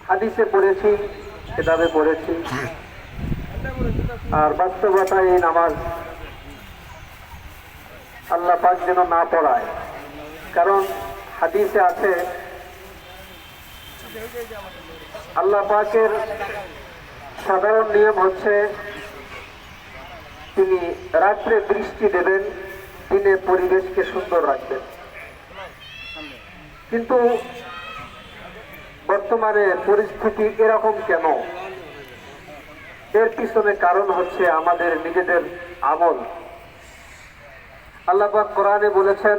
হাদিসে পড়েছি, কিতাবে পড়েছি, আর বাস্তবতা এই নামাজ আল্লাহ পাক যেন না পড়ায়। কারণ হাদিসে আছে আল্লাহ পাকের সাধারণ নিয়ম হচ্ছে তিনি রাত্রে বৃষ্টি দেবেন, দিনে পরিবেশকে সুন্দর রাখবেন। কিন্তু বর্তমানে পরিস্থিতি এরকম কেন? এর পিছনে কারণ হচ্ছে আমাদের নিজেদের আমল। আল্লাহ পাক কোরআনে বলেছেন,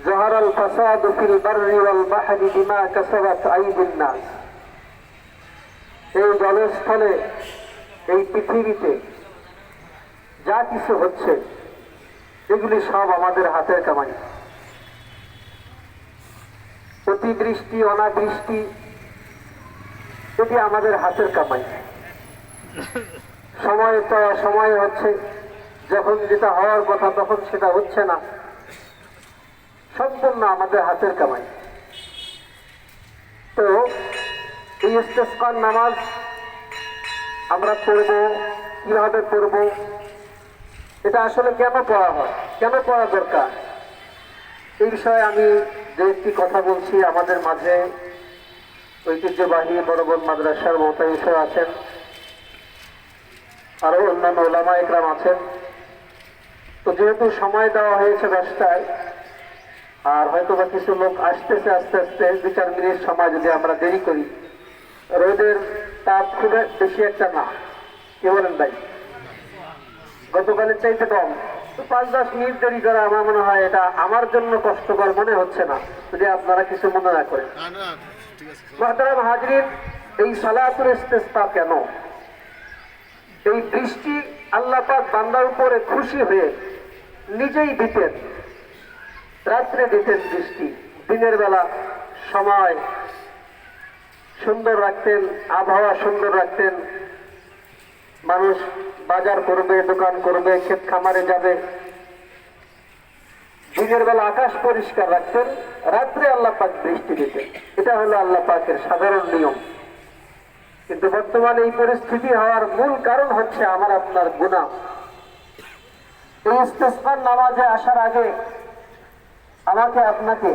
যাহারাল ফাসাদু ফিল বাররি ওয়াল বাহরি বিমা কাসাবাত আইদিন নাস। এই জলস্থলে, এই পৃথিবীতে যা কিছু হচ্ছে এগুলি সব আমাদের হাতের কামাই। অতিবৃষ্টি, অনাবৃষ্টি এটি আমাদের হাতের কামাই। সময় তো সময় হচ্ছে, যখন যেটা হওয়ার কথা তখন সেটা হচ্ছে না, সম্পূর্ণ আমাদের হাতের কামাই। তো এই ইস্তেসকার নামাজ আমরা পড়ব, কিভাবে পড়ব, এটা আসলে কেন পড়া হয়, কেন পড়া দরকার, এই বিষয়ে আমি যে একটি কথা বলছি। আমাদের মাঝে ঐতিহ্যবাহী বড়বন মাদ্রাসার মোতায়েন আছেন, আরো অন্যান্য ওলামা ইকরাম আছেন। তো যেহেতু সময় দেওয়া হয়েছে 10টায়, আর হয়তো বা কিছু লোক আসতেছে, আস্তে আস্তে 2-4 মিনিট সময় যদি আমরা দেরি করি, রোদের তাপ খুব বেশি একটা না, কি বলেন ভাই? গতকালের চাইতে কম। তো 5-10 মিনিট দেরি করা আমার মনে হয় এটা আমার জন্য কষ্টকর মনে হচ্ছে না, যদি আপনারা কিছু মনে না করেন। মুহতারাম হাজরিন, এই সালাতুল ইস্তিসকা কেন? এই বৃষ্টি আল্লাহ পাক বান্দার উপরে খুশি হয়ে নিজেই দিতেন, রাত্রে দিতেন বৃষ্টি, দিনের বেলা সময় সুন্দর রাখতেন, আবহাওয়া সুন্দর রাখতেন। মানুষ বাজার করবে, দোকান করবে, ক্ষেত খামারে যাবে। দিনের বেলা আকাশ পরিষ্কার রাখতেন, রাত্রে আল্লাহ পাক বৃষ্টি দিতেন। এটা হলো আল্লাহ পাকের সাধারণ নিয়ম। কিন্তু বর্তমানে এই পরিস্থিতি হওয়ার মূল কারণ হচ্ছে আমার আপনার গুনাহ। এই ইস্তিসকার নামাজে আসার আগে আমাকে আপনাকে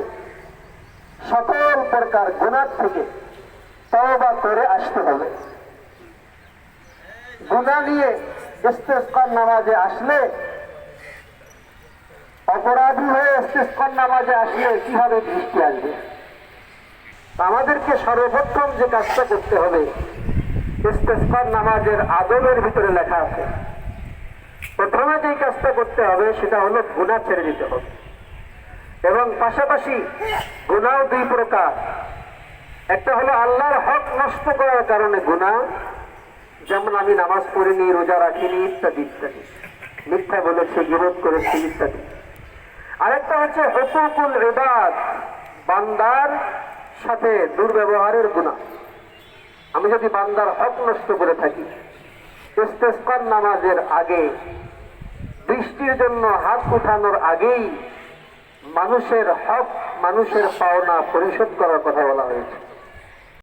সকল প্রকার গুনাহ থেকে তওবা করে আসতে হবে। গুনাহ নিয়ে ইস্তিসকার নামাজে আসলে, অপরাধী হয়ে ইস্তিসকার নামাজে আসলে কিভাবে বৃষ্টি আসবে? আমাদেরকে সর্বপ্রথম যে কাজটা করতে হবে, ইস্তিসকার নামাজের আদবের ভিতরে লেখা আছে, প্রথমে যে কাজটা করতে হবে সেটা হলো গুনাহ ছেড়ে দিতে হবে। এবং পাশাপাশি গুনাহ 2 প্রকার। একটা হলো আল্লাহর হক নষ্ট করার কারণে গুনাহ, যেমন আমি নামাজ পড়িনি, রোজা রাখিনি, ইত্যাদি ইত্যাদি, মিথ্যা বলেছি, গীবত করেছি, ইত্যাদি। আরেকটা হচ্ছে হুকুকুল ইবাদ, বান্দার সাথে দুর্ব্যবহারের গুনাহ। আমি যদি বান্দার হক নষ্ট করে থাকি, ইস্তিসকার নামাজের আগে, বৃষ্টির জন্য হাত উঠানোর আগেই মানুষের হক, মানুষের পাওনা পরিশোধ করার কথা বলা হয়েছে।